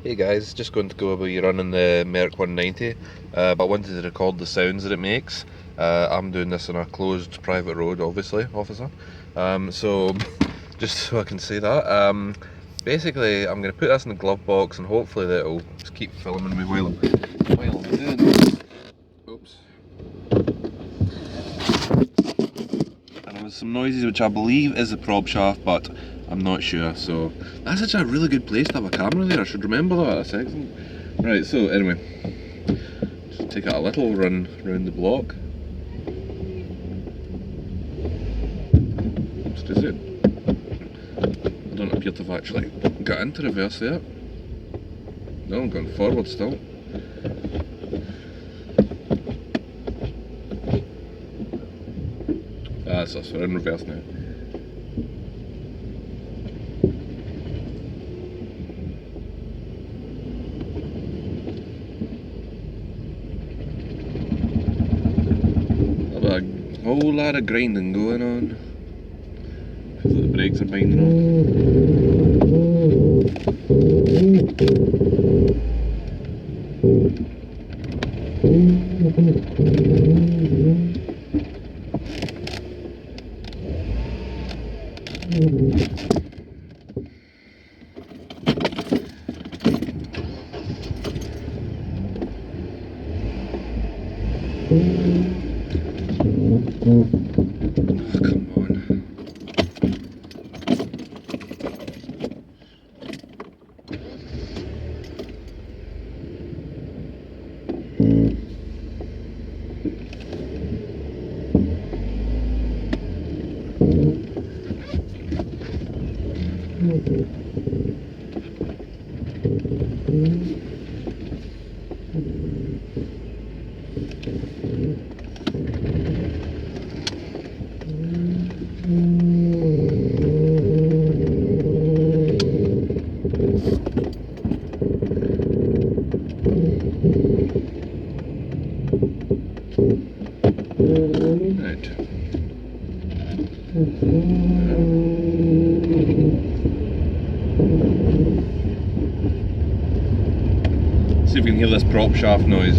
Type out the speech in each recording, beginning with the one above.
Hey guys, just going to go a wee run in the Merc 190, but I wanted to record the sounds that it makes. I'm doing this on a closed private road, obviously, officer. So, just so I can say that, basically I'm going to put this in the glove box and hopefully that it'll just keep filming me while I'm doing this. Oops. And there was some noises which I believe is the prop shaft, but I'm not sure, so that's actually a really good place to have a camera there. I should remember that. That's excellent. Right, so anyway, just take a little run round the block. Oops, does it? I don't appear to have actually got into reverse there. No, I'm going forward still. That's us, we're in reverse now. A whole lot of grinding going on. Feels like the brakes are binding on. Oh, come on. Right. See if we can hear this prop shaft noise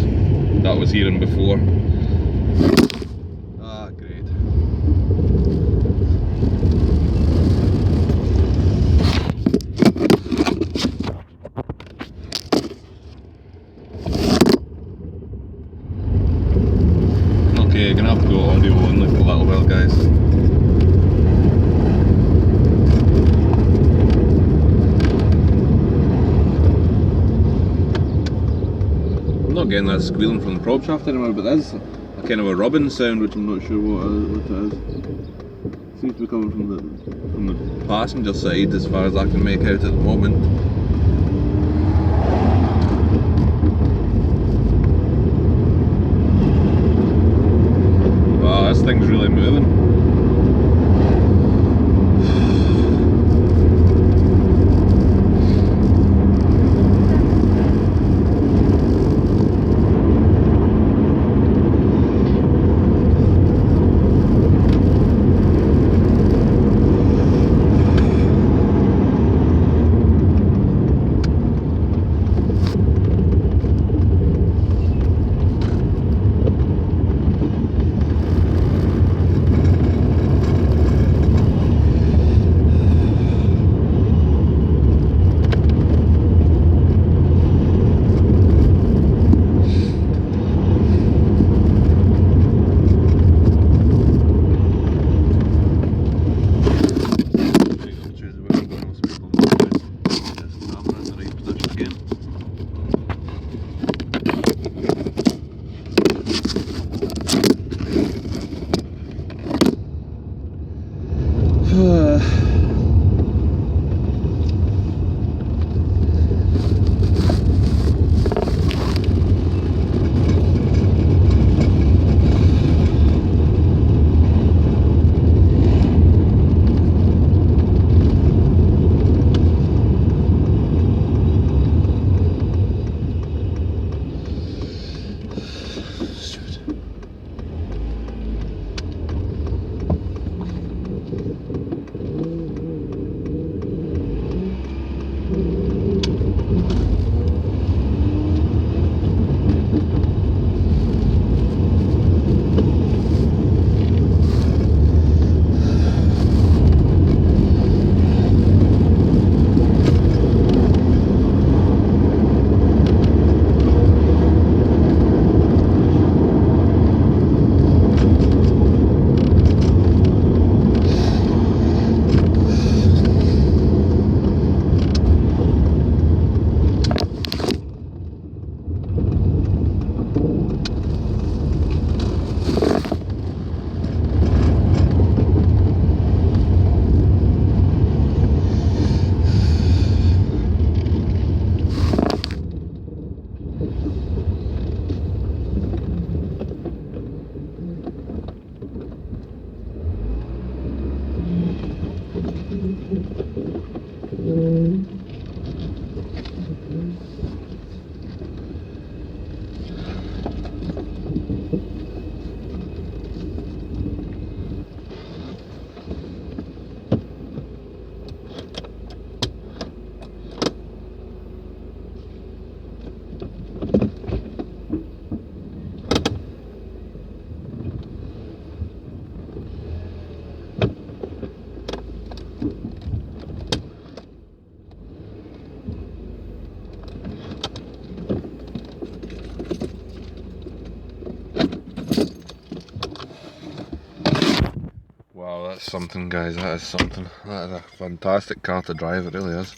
that I was hearing before. Ah, great. Okay, gonna have to go audio only for a little while, guys. I'm not getting that squealing from the prop shaft anymore, but that's a kind of a rubbing sound, which I'm not sure what it is. Seems to be coming from the passenger side, as far as I can make out at the moment. Wow, this thing's really moving. that's something, guys. That is something. That is a fantastic car to drive. It really is.